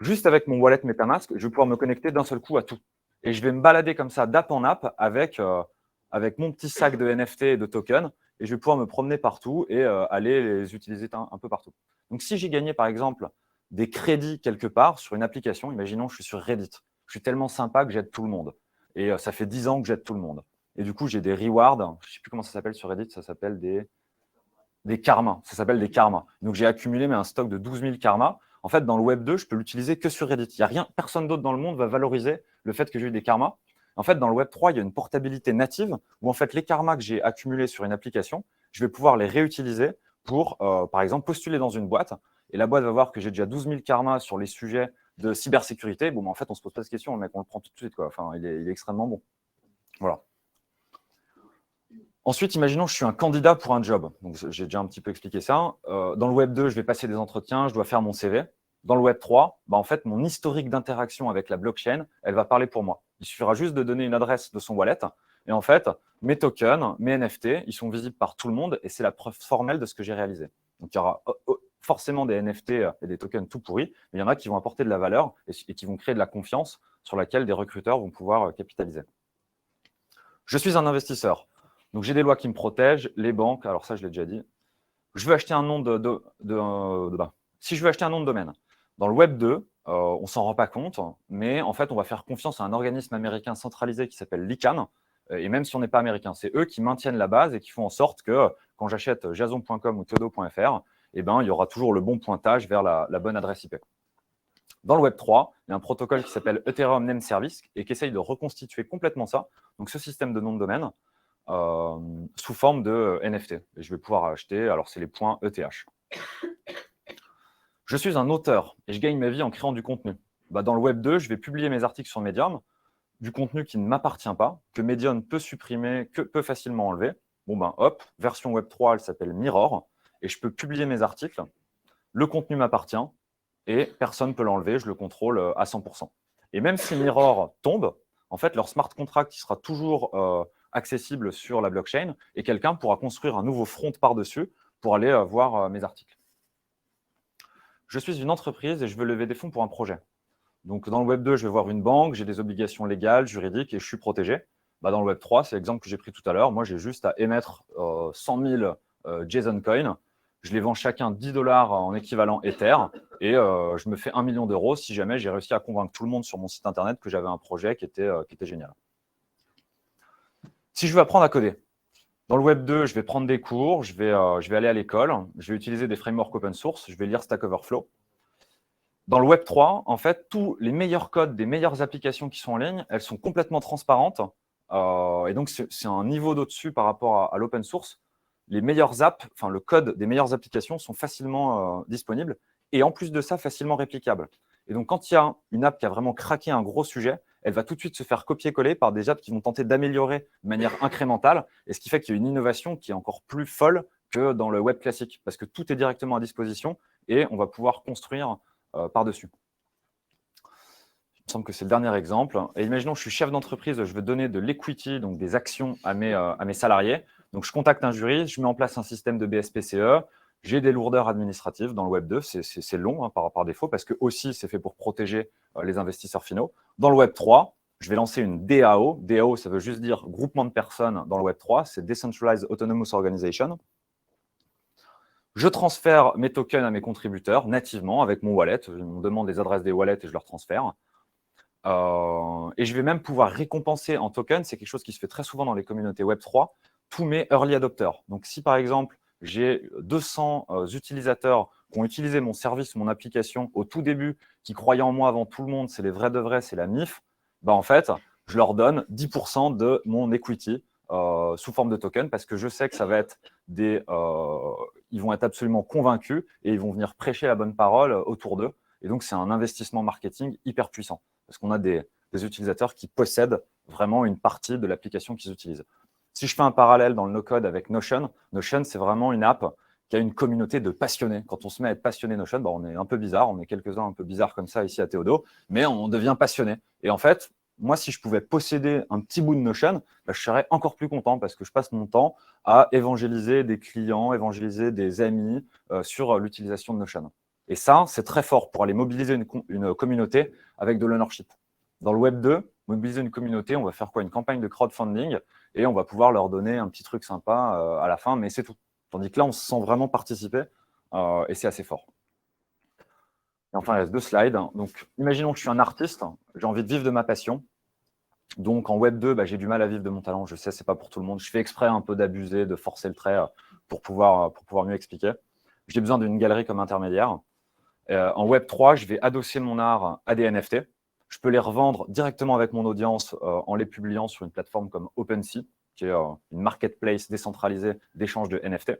juste avec mon wallet MetaMask, je vais pouvoir me connecter d'un seul coup à tout. Et je vais me balader comme ça d'app en app avec mon petit sac de NFT et de tokens, et je vais pouvoir me promener partout et aller les utiliser un peu partout. Donc, si j'ai gagné, par exemple, des crédits quelque part sur une application, imaginons que je suis sur Reddit. Je suis tellement sympa que j'aide tout le monde. Et ça fait 10 ans que j'aide tout le monde. Et du coup, j'ai des rewards. Je ne sais plus comment ça s'appelle sur Reddit. Ça s'appelle des karmas. Ça s'appelle des karmas. Donc, j'ai accumulé un stock de 12 000 karmas. En fait, dans le Web 2, je peux l'utiliser que sur Reddit. Il n'y a rien, personne d'autre dans le monde va valoriser le fait que j'ai eu des karmas. En fait, dans le Web 3, il y a une portabilité native où, en fait, les karmas que j'ai accumulés sur une application, je vais pouvoir les réutiliser pour, par exemple, postuler dans une boîte. Et la boîte va voir que j'ai déjà 12 000 karmas sur les sujets de cybersécurité. Bon, en fait, on ne se pose pas de questions. Le mec, on le prend tout de suite, quoi. Enfin, il est extrêmement bon. Voilà. Ensuite, imaginons que je suis un candidat pour un job. Donc, j'ai déjà un petit peu expliqué ça. Dans le Web 2, je vais passer des entretiens, je dois faire mon CV. Dans le Web 3, en fait, mon historique d'interaction avec la blockchain, elle va parler pour moi. Il suffira juste de donner une adresse de son wallet. Et en fait, mes tokens, mes NFT, ils sont visibles par tout le monde et c'est la preuve formelle de ce que j'ai réalisé. Donc, il y aura forcément des NFT et des tokens tout pourris, mais il y en a qui vont apporter de la valeur et qui vont créer de la confiance sur laquelle des recruteurs vont pouvoir capitaliser. Je suis un investisseur. Donc, j'ai des lois qui me protègent, les banques, alors ça, je l'ai déjà dit. Je veux acheter un nom si je veux acheter un nom de domaine, dans le Web 2, on ne s'en rend pas compte, mais en fait, on va faire confiance à un organisme américain centralisé qui s'appelle l'ICANN, et même si on n'est pas américain, c'est eux qui maintiennent la base et qui font en sorte que quand j'achète jason.com ou todo.fr, il y aura toujours le bon pointage vers la bonne adresse IP. Dans le Web 3, il y a un protocole qui s'appelle Ethereum Name Service et qui essaye de reconstituer complètement ça, donc ce système de nom de domaine, sous forme de NFT. Et je vais pouvoir acheter, alors c'est les points ETH. Je suis un auteur et je gagne ma vie en créant du contenu. Dans le Web 2, je vais publier mes articles sur Medium, du contenu qui ne m'appartient pas, que Medium peut supprimer, que peut facilement enlever. Hop, version Web 3, elle s'appelle Mirror, et je peux publier mes articles. Le contenu m'appartient et personne ne peut l'enlever, je le contrôle à 100%. Et même si Mirror tombe, en fait, leur smart contract il sera toujours accessible sur la blockchain et quelqu'un pourra construire un nouveau front par-dessus pour aller voir mes articles. Je suis une entreprise et je veux lever des fonds pour un projet. Donc, dans le Web 2, je vais voir une banque, j'ai des obligations légales, juridiques et je suis protégé. Dans le Web 3, c'est l'exemple que j'ai pris tout à l'heure. Moi, j'ai juste à émettre 100 000 JSON Coin. Je les vends chacun 10 $ en équivalent Ether et je me fais 1 million d'euros si jamais j'ai réussi à convaincre tout le monde sur mon site internet que j'avais un projet qui était génial. Si je veux apprendre à coder, dans le Web 2, je vais prendre des cours, je vais aller à l'école, je vais utiliser des frameworks open source, je vais lire Stack Overflow. Dans le Web 3, en fait, tous les meilleurs codes des meilleures applications qui sont en ligne, elles sont complètement transparentes. Et donc, c'est un niveau d'au-dessus par rapport à l'open source. Les meilleures apps, enfin, le code des meilleures applications sont facilement disponibles. Et en plus de ça, facilement réplicables. Et donc, quand il y a une app qui a vraiment craqué un gros sujet, elle va tout de suite se faire copier-coller par des apps qui vont tenter d'améliorer de manière incrémentale. Et ce qui fait qu'il y a une innovation qui est encore plus folle que dans le web classique. Parce que tout est directement à disposition et on va pouvoir construire par-dessus. Il me semble que c'est le dernier exemple. Et imaginons que je suis chef d'entreprise, je veux donner de l'equity, donc des actions à mes salariés. Donc, je contacte un juriste, je mets en place un système de BSPCE. J'ai des lourdeurs administratives dans le Web 2, c'est long par défaut parce que aussi c'est fait pour protéger les investisseurs finaux. Dans le Web 3, je vais lancer une DAO. DAO, ça veut juste dire groupement de personnes dans le Web 3, c'est Decentralized Autonomous Organization. Je transfère mes tokens à mes contributeurs nativement avec mon wallet. Je me demande les adresses des wallets et je leur transfère. Et je vais même pouvoir récompenser en tokens, c'est quelque chose qui se fait très souvent dans les communautés Web3, tous mes early adopters. Donc, si par exemple, j'ai 200 utilisateurs qui ont utilisé mon service, mon application au tout début, qui croyaient en moi avant tout le monde, c'est les vrais de vrais, c'est la MIF, en fait, je leur donne 10% de mon equity sous forme de token parce que je sais que ça va être ils vont être absolument convaincus et ils vont venir prêcher la bonne parole autour d'eux. Et donc, c'est un investissement marketing hyper puissant parce qu'on a des des utilisateurs qui possèdent vraiment une partie de l'application qu'ils utilisent. Si je fais un parallèle dans le no-code avec Notion, Notion, c'est vraiment une app qui a une communauté de passionnés. Quand on se met à être passionné Notion, on est un peu bizarre, on est quelques-uns un peu bizarres comme ça ici à Théodo, mais on devient passionné. Et en fait, moi, si je pouvais posséder un petit bout de Notion, je serais encore plus content parce que je passe mon temps à évangéliser des clients, évangéliser des amis sur l'utilisation de Notion. Et ça, c'est très fort pour aller mobiliser une communauté avec de l'ownership. Dans le Web 2, mobiliser une communauté, on va faire quoi? Une campagne de crowdfunding et on va pouvoir leur donner un petit truc sympa à la fin, mais c'est tout. Tandis que là, on se sent vraiment participer et c'est assez fort. Et enfin, il reste 2 slides. Donc, imaginons que je suis un artiste, j'ai envie de vivre de ma passion. Donc, en Web 2, j'ai du mal à vivre de mon talent. Je sais, ce n'est pas pour tout le monde. Je fais exprès un peu d'abuser, de forcer le trait pour pouvoir mieux expliquer. J'ai besoin d'une galerie comme intermédiaire. En Web 3, je vais adosser mon art à des NFT. Je peux les revendre directement avec mon audience en les publiant sur une plateforme comme OpenSea, qui est une marketplace décentralisée d'échange de NFT.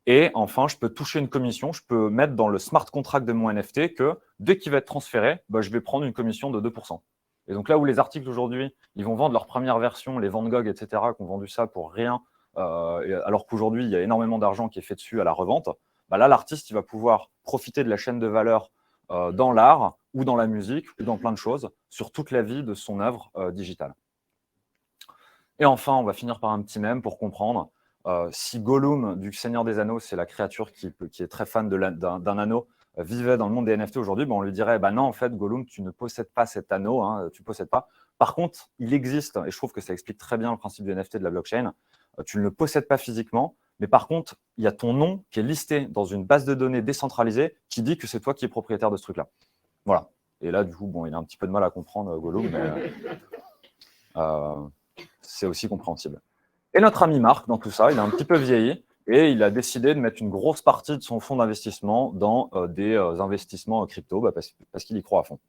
Et enfin, je peux toucher une commission. Je peux mettre dans le smart contract de mon NFT que dès qu'il va être transféré, je vais prendre une commission de 2%. Et donc là où les articles aujourd'hui, ils vont vendre leur première version, les Van Gogh, etc., qui ont vendu ça pour rien, alors qu'aujourd'hui, il y a énormément d'argent qui est fait dessus à la revente, là, l'artiste, il va pouvoir profiter de la chaîne de valeur dans l'art ou dans la musique ou dans plein de choses sur toute la vie de son œuvre digitale. Et enfin, on va finir par un petit mème pour comprendre. Si Gollum du Seigneur des Anneaux, c'est la créature qui est très fan d'un anneau, vivait dans le monde des NFT aujourd'hui, on lui dirait non, en fait, Gollum, tu ne possèdes pas cet anneau, tu ne possèdes pas. Par contre, il existe, et je trouve que ça explique très bien le principe du NFT de la blockchain, tu ne le possèdes pas physiquement, mais par contre, il y a ton nom qui est listé dans une base de données décentralisée qui dit que c'est toi qui es propriétaire de ce truc-là. Voilà. Et là, du coup, il a un petit peu de mal à comprendre Gollum, mais c'est aussi compréhensible. Et notre ami Marc, dans tout ça, il a un petit peu vieilli et il a décidé de mettre une grosse partie de son fonds d'investissement dans des investissements crypto parce qu'il y croit à fond.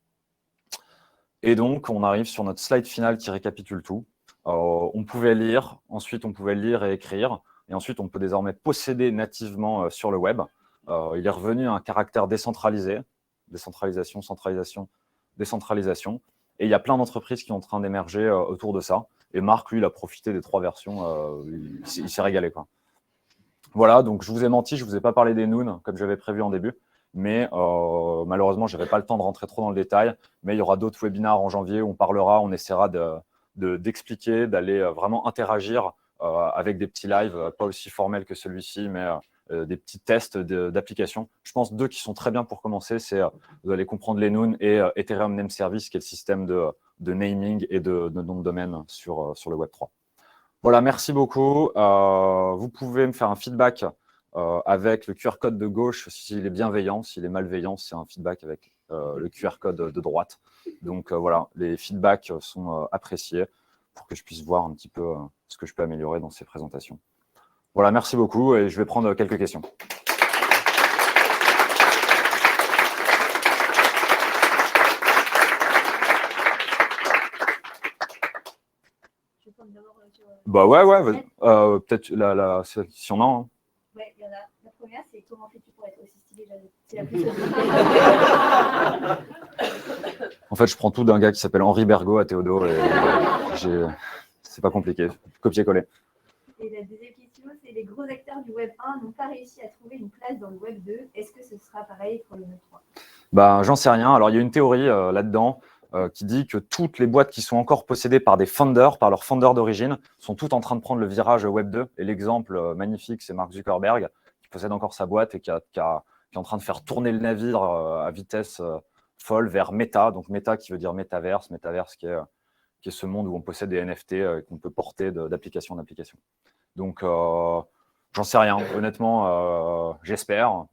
Et donc, on arrive sur notre slide finale qui récapitule tout. On pouvait lire, ensuite on pouvait lire et écrire, et ensuite on peut désormais posséder nativement sur le web. Il est revenu à un caractère décentralisé, décentralisation, centralisation, décentralisation, et il y a plein d'entreprises qui sont en train d'émerger autour de ça. Et Marc, lui, il a profité des 3 versions, il s'est régalé, quoi. Voilà, donc je vous ai menti, je ne vous ai pas parlé des Noon comme j'avais prévu en début, mais malheureusement, je n'avais pas le temps de rentrer trop dans le détail, mais il y aura d'autres webinaires en janvier où on parlera, on essaiera d'expliquer, d'aller vraiment interagir avec des petits lives, pas aussi formels que celui-ci, mais des petits tests d'application. Je pense 2 qui sont très bien pour commencer, c'est vous allez comprendre les Noon et Ethereum Name Service, qui est le système de naming et de nom de domaine sur le Web3. Voilà, merci beaucoup. Vous pouvez me faire un feedback avec le QR code de gauche s'il est bienveillant, s'il est malveillant, c'est un feedback avec le QR code de droite. Donc voilà, les feedbacks sont appréciés pour que je puisse voir un petit peu ce que je peux améliorer dans ces présentations. Voilà, merci beaucoup et je vais prendre quelques questions. Ouais, peut-être si on a. Hein. Ouais, il y en a. La première, c'est comment fais-tu pour être aussi stylé? C'est la plus En fait, je prends tout d'un gars qui s'appelle Henri Bergot à Théodo et c'est pas compliqué, copier-coller. Et la deuxième question, c'est les gros acteurs du Web 1 n'ont pas réussi à trouver une place dans le Web 2. Est-ce que ce sera pareil pour le Web 3? J'en sais rien. Alors, il y a une théorie là-dedans qui dit que toutes les boîtes qui sont encore possédées par des founders, par leurs founders d'origine, sont toutes en train de prendre le virage Web 2. Et l'exemple magnifique, c'est Mark Zuckerberg, qui possède encore sa boîte et qui est en train de faire tourner le navire à vitesse folle vers Meta. Donc, Meta qui veut dire métaverse qui est ce monde où on possède des NFT qu'on peut porter d'application en application. Donc, j'en sais rien. Honnêtement, j'espère.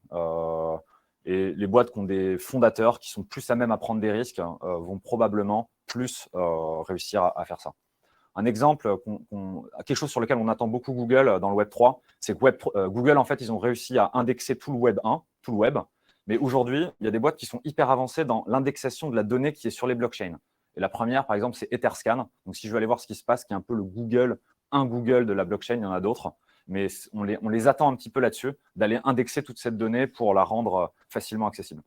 Et les boîtes qui ont des fondateurs qui sont plus à même à prendre des risques vont probablement plus réussir à faire ça. Un exemple, quelque chose sur lequel on attend beaucoup Google dans le Web 3, c'est que Google, en fait, ils ont réussi à indexer tout le Web 1, tout le Web. Mais aujourd'hui, il y a des boîtes qui sont hyper avancées dans l'indexation de la donnée qui est sur les blockchains. Et la première, par exemple, c'est Etherscan. Donc, si je veux aller voir ce qui se passe, qui est un peu le Google, un Google de la blockchain, il y en a d'autres. Mais on les attend un petit peu là-dessus, d'aller indexer toute cette donnée pour la rendre facilement accessible.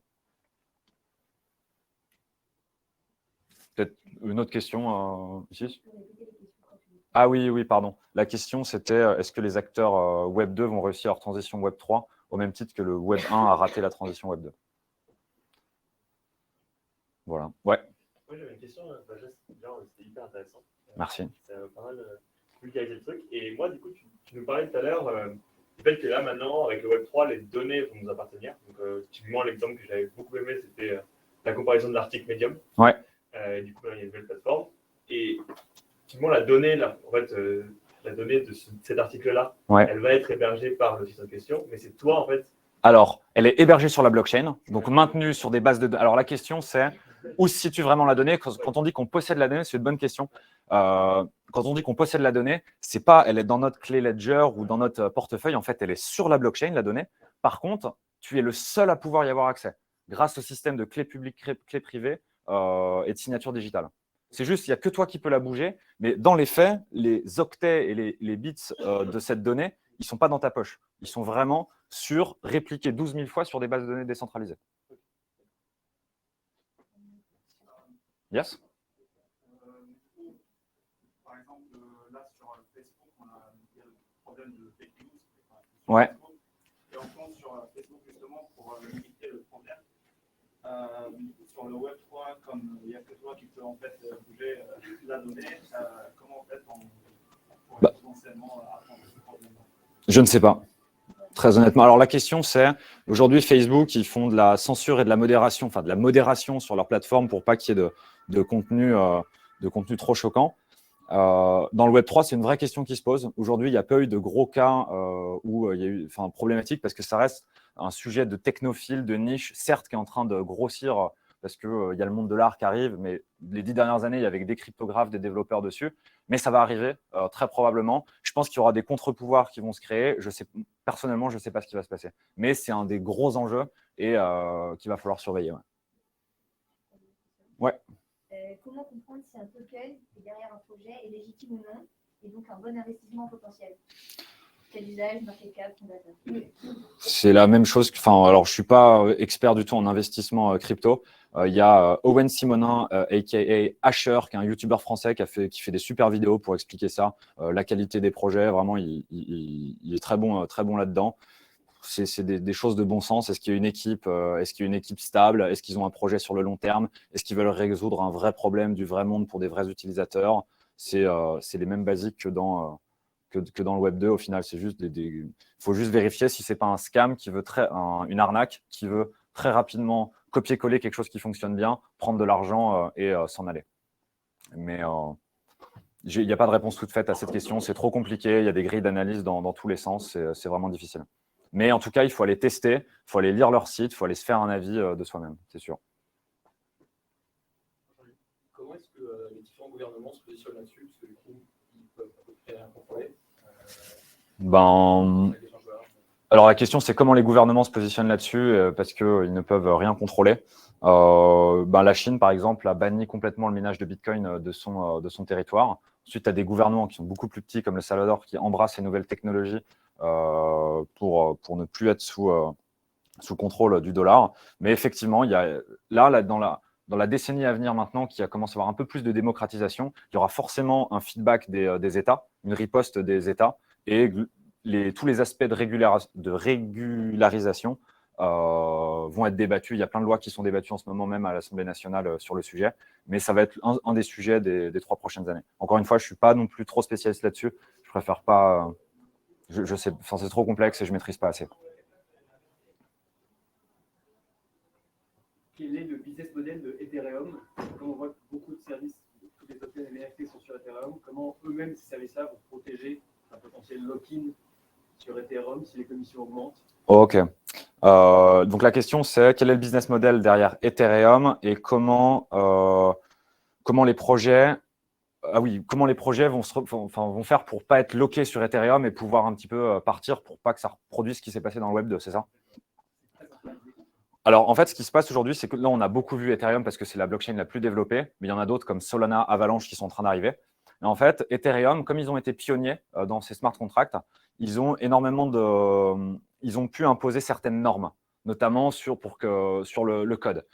Peut-être Une autre question ici? Tu peux répéter les questions quand tu veux. Ah oui, pardon. La question, c'était est-ce que les acteurs Web 2 vont réussir leur transition Web 3 au même titre que le Web 1 a raté la transition Web 2? Voilà. Ouais, Moi, j'avais une question. C'était hyper intéressant. merci. Ça a pas mal vulgarisé le truc. Et moi, du coup, tu nous parlais tout à l'heure du fait que là, maintenant, avec le Web 3, les données vont nous appartenir. Donc, typiquement, l'exemple que j'avais beaucoup aimé, c'était la comparaison de l'article Medium. Ouais. Du coup, il y a une nouvelle plateforme. Et typiquement, la donnée, là, en fait, la donnée de cet article-là, Ouais. elle va être hébergée par le site en question. Mais c'est toi, en fait. Alors, elle est hébergée sur la blockchain, donc maintenue sur des bases de données. Alors, la question, c'est où se situe vraiment la donnée? Quand on dit qu'on possède la donnée, c'est une bonne question. Quand on dit qu'on possède la donnée, c'est pas elle est dans notre clé Ledger ou dans notre portefeuille. En fait, elle est sur la blockchain, la donnée. Par contre, tu es le seul à pouvoir y avoir accès grâce au système de clé publique, clé privée et de signature digitale. C'est juste, il n'y a que toi qui peux la bouger, mais dans les faits, les octets et les bits de cette donnée, ils ne sont pas dans ta poche. Ils sont vraiment répliqués 12 000 fois sur des bases de données décentralisées. Yes? Par exemple, là sur Facebook, il y a le problème de fake news. Ouais. Et on compte sur Facebook justement pour limiter le problème. Sur le Web 3, comme il n'y a que toi qui peux en fait bouger la donnée, comment en fait on pourrait potentiellement apprendre ce problème-là? Je ne sais pas. Très honnêtement. Alors, la question, c'est aujourd'hui, Facebook, ils font de la censure et de la modération, enfin de la modération sur leur plateforme pour pas qu'il y ait de contenu trop choquant. Dans le Web3, c'est une vraie question qui se pose. Aujourd'hui, il n'y a pas eu de gros cas où il y a eu problématique parce que ça reste un sujet de technophile, de niche, certes, qui est en train de grossir parce qu'il y a le monde de l'art qui arrive, mais les 10 dernières années, il y avait des cryptographes, des développeurs dessus. Mais ça va arriver, très probablement. Je pense qu'il y aura des contre-pouvoirs qui vont se créer. Personnellement, je ne sais pas ce qui va se passer. Mais c'est un des gros enjeux et qu'il va falloir surveiller. Ouais. Comment comprendre si un token qui est derrière un projet est légitime ou non, et donc un bon investissement potentiel? Quel usage, market cap, fondateur? C'est la même chose. Alors, je ne suis pas expert du tout en investissement crypto. Il y a Owen Simonin, a.k.a. Asher, qui est un YouTuber français qui fait des super vidéos pour expliquer ça. La qualité des projets, vraiment, il est très bon là-dedans. C'est des choses de bon sens. Est-ce qu'il y a une équipe stable? Est-ce qu'ils ont un projet sur le long terme? Est-ce qu'ils veulent résoudre un vrai problème du vrai monde pour des vrais utilisateurs? C'est les mêmes basiques que dans le Web 2. Au final, c'est juste faut juste vérifier si c'est pas un scam qui veut une arnaque qui veut très rapidement copier-coller quelque chose qui fonctionne bien, prendre de l'argent et s'en aller. Mais il n'y a pas de réponse toute faite à cette question. C'est trop compliqué. Il y a des grilles d'analyse dans tous les sens. C'est vraiment difficile. Mais en tout cas, il faut aller tester, il faut aller lire leur site, il faut aller se faire un avis de soi-même, c'est sûr. Comment est-ce que les différents gouvernements se positionnent là-dessus? Parce que du coup, ils peuvent à peu près rien contrôler. Alors la question, c'est comment les gouvernements se positionnent là-dessus parce qu'ils ne peuvent rien contrôler. La Chine, par exemple, a banni complètement le minage de Bitcoin de son territoire. Ensuite, tu as des gouvernements qui sont beaucoup plus petits, comme le Salvador, qui embrassent les nouvelles technologies pour ne plus être sous contrôle du dollar. Mais effectivement, il y a dans la décennie à venir maintenant, qui a commencé à avoir un peu plus de démocratisation, il y aura forcément un feedback des États, une riposte des États, et tous les aspects de régularisation vont être débattus. Il y a plein de lois qui sont débattues en ce moment même à l'Assemblée nationale sur le sujet, mais ça va être un des sujets des 3 prochaines années. Encore une fois, je ne suis pas non plus trop spécialiste là-dessus. Je préfère pas. Je sais, c'est trop complexe et je ne maîtrise pas assez. Quel est le business model de Ethereum? Comme on voit que beaucoup de services, tous les tokens et les NFT sont sur Ethereum, comment eux-mêmes, ces services-là, vont protéger un potentiel lock-in sur Ethereum si les commissions augmentent? Ok. Donc la question, c'est quel est le business model derrière Ethereum et comment les projets vont faire pour ne pas être loqués sur Ethereum et pouvoir un petit peu partir pour pas que ça reproduise ce qui s'est passé dans le Web 2, c'est ça? Alors, en fait, ce qui se passe aujourd'hui, c'est que là, on a beaucoup vu Ethereum parce que c'est la blockchain la plus développée, mais il y en a d'autres comme Solana, Avalanche qui sont en train d'arriver. Et en fait, Ethereum, comme ils ont été pionniers dans ces smart contracts, ils ont pu imposer certaines normes, notamment sur le code.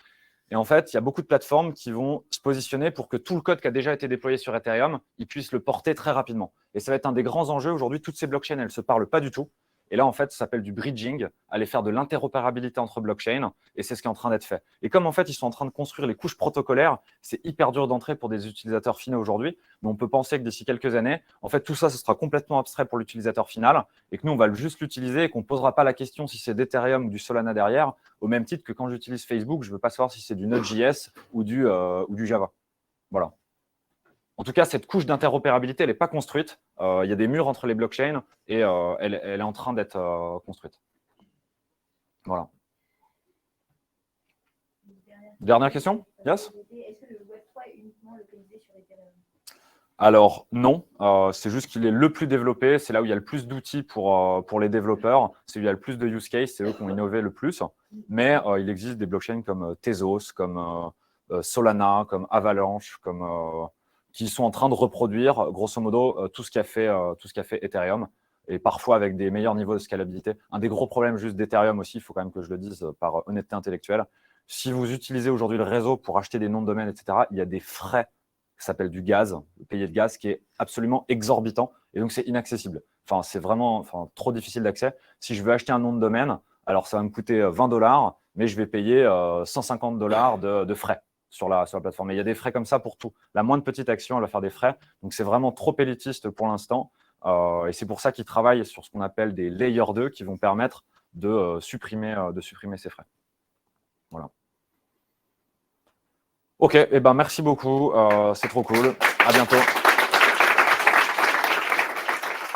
Et en fait, il y a beaucoup de plateformes qui vont se positionner pour que tout le code qui a déjà été déployé sur Ethereum, ils puissent le porter très rapidement. Et ça va être un des grands enjeux. Aujourd'hui, toutes ces blockchains, elles ne se parlent pas du tout. Et là, en fait, ça s'appelle du bridging, aller faire de l'interopérabilité entre blockchains, et c'est ce qui est en train d'être fait. Et comme en fait, ils sont en train de construire les couches protocolaires, c'est hyper dur d'entrer pour des utilisateurs finaux aujourd'hui, mais on peut penser que d'ici quelques années, en fait, tout ça, ce sera complètement abstrait pour l'utilisateur final, et que nous, on va juste l'utiliser et qu'on ne posera pas la question si c'est d'Ethereum ou du Solana derrière, au même titre que quand j'utilise Facebook, je ne veux pas savoir si c'est du Node.js ou du Java. Voilà. En tout cas, cette couche d'interopérabilité, elle n'est pas construite. Il y a des murs entre les blockchains et elle est en train d'être construite. Voilà. Dernière question? Yes? Est-ce que le Web3 est uniquement localisé sur Ethereum? Alors, non. C'est juste qu'il est le plus développé. C'est là où il y a le plus d'outils pour les développeurs. C'est où il y a le plus de use cases. C'est eux qui ont innové le plus. Mais il existe des blockchains comme Tezos, comme Solana, comme Avalanche, qui sont en train de reproduire, grosso modo, tout ce qu'a fait Ethereum, et parfois avec des meilleurs niveaux de scalabilité. Un des gros problèmes juste d'Ethereum aussi, il faut quand même que je le dise par honnêteté intellectuelle, si vous utilisez aujourd'hui le réseau pour acheter des noms de domaine, etc., il y a des frais qui s'appellent du gaz, le payer de gaz, qui est absolument exorbitant, et donc c'est inaccessible. Enfin, c'est vraiment trop difficile d'accès. Si je veux acheter un nom de domaine, alors ça va me coûter 20 $, mais je vais payer 150 $ de frais sur la plateforme. Et il y a des frais comme ça pour tout. La moindre petite action, elle va faire des frais. Donc, c'est vraiment trop élitiste pour l'instant. Et c'est pour ça qu'ils travaillent sur ce qu'on appelle des Layer 2 qui vont permettre de supprimer ces frais. Voilà. OK, merci beaucoup. C'est trop cool. À bientôt.